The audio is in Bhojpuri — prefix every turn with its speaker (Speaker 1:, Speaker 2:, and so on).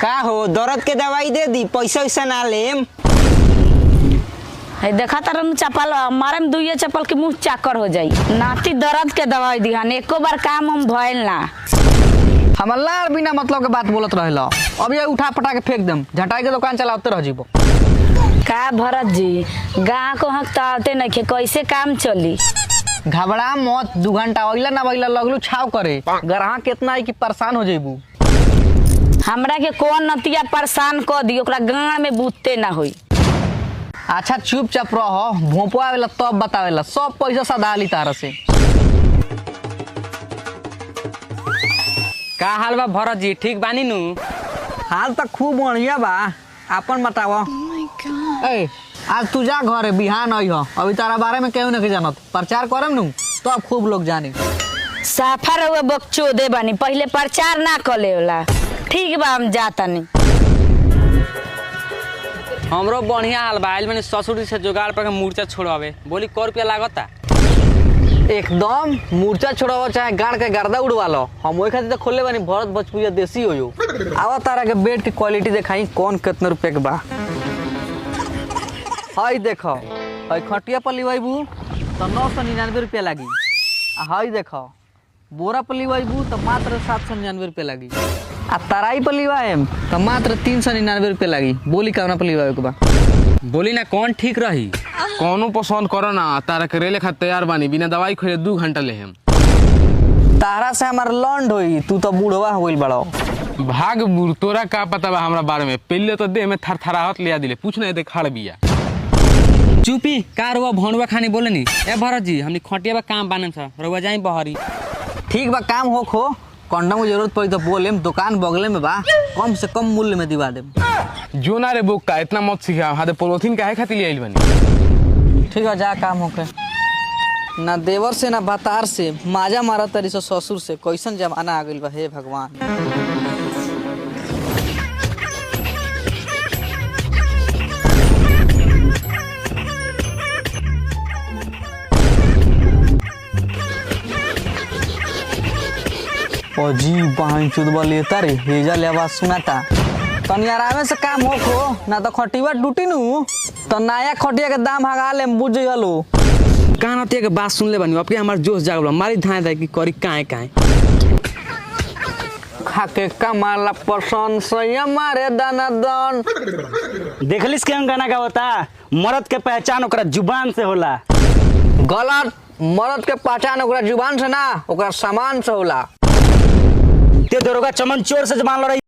Speaker 1: का हो दर्द के दवाई दे दी, पैसा वैसा ना लेम।
Speaker 2: देखा तारा चप्पल मारे में दुइये चप्पल के मुंह चाकर हो जाई। नाती दर्द के दवाई दिहान एको बार काम हम भइल ना।
Speaker 3: हमला बिना मतलब के बात बोलत रहेला। अब ये उठा पटा के फेंक दम, झटाई के दुकान चलाते रह जीबो।
Speaker 2: का भरत जी गाँव को हकताते नहीं कैसे काम चली।
Speaker 3: घबरा मत, 2 घंटा अइला ना अइला लगलू छाव करे। ग्राहक कितना है कि परेशान हो जेबू।
Speaker 2: हमरा के कौन नतिया परेशान कर दी, ओकरा गाँव में बूझते ना होई।
Speaker 3: अच्छा चुपचाप रहो, भोंपो आवेला तब बतावेला, सब पैसा सदा ली तारा से।
Speaker 4: का हाल बा भरत जी, ठीक बानी नु?
Speaker 3: हाल तो खूब बढ़िया बा, अपन बताओ। ए आज तू जा घर बिहान आई हो, अभी तारा बारे में केहू नहीं जानत। प्रचार करम नु तो अब खूब लोग जाने।
Speaker 2: साफा रहुआ बकचो दे बानी, पहले प्रचार ना कले होला। ठीक बा हम जाता नहीं।
Speaker 4: हमरो बढ़िया हाल बा, आइल बनी ससुर से जुगाड़ पर मूर्छा छोड़ावे। बोली क रुपया लागता?
Speaker 3: एकदम मूर्छा छोड़ावो चाहे गाड़ के गर्दा उड़वा लो, हम वही खातिर तो खोले बानी भरत भोजपुरिया देसी हो। आवा तारा के बेड की क्वालिटी दिखाई कौन कितने रुपए के बा। हाई देखो, हाई खटिया पर लिवाइबू तो 999 रुपया लगी। हाई देखो बोरा पर लिवाइबू तो मात्र 799 रुपया लगी। आ तराई पर लिवाएम तो मात्र 399 रुपया लगी। बोली कवना पर लिवाए के बा?
Speaker 4: बोली ना कौन ठीक रही?
Speaker 5: कौनो पसंद करो ना, तारा के रेले खा तैयार बानी, बिना दवाई खोले 2 घंटा ले हम।
Speaker 3: तारा से हमार लौंड होई, तू तो बूढ़वा हो गइल बड़ो।
Speaker 5: भाग बुर, तोरा का पता बा हमरा बारे में? पहले तो देह में थरथराहट लिया दिले, पूछ नहीं दे खड़ बिया।
Speaker 4: चुपी का रुआ भणुआ खानी बोले नी। ए भरत जी हमनी खटिया बा काम बानम सा, रुआ जाई बहरी।
Speaker 3: ठीक बा, काम हो खो, कंडम की जरूरत पड़ी तो बोलेम, दुकान बगले में बा, कम से कम मूल्य में दिवा देम।
Speaker 5: जो ना रे बुक का इतना मत सिखा, हाथे पोलोथीन काहे खातिर ले आइल बानी?
Speaker 3: ठीक है जा काम होके। ना देवर से ना बतार से माजा मारा तरी से ससुर से, कैसन जमाना आ गइल बा हे भगवान। अजीब बहन चुदबा लेता रे, हेजा ले आवाज सुनाता। तनी आरामे से काम हो खो, ना तो खटिया टूटी नु तो नया खटिया के दाम हगा ले बुझ हलो।
Speaker 4: कान अतिया के बात सुन ले बानी, अब के हमार जोश जागल मारी धाए धाए की करी काहे काहे।
Speaker 3: खाके कमाला पसंद से हमारे दाना दान।
Speaker 1: देखलिस के गाना गावता? मर्द के पहचान ओकरा जुबान से होला।
Speaker 3: गलत, मर्द के पहचान ओकरा जुबान से ना, ओकरा सामान से होला।
Speaker 1: ते दरोगा चमन चोर से जमान लड़ाई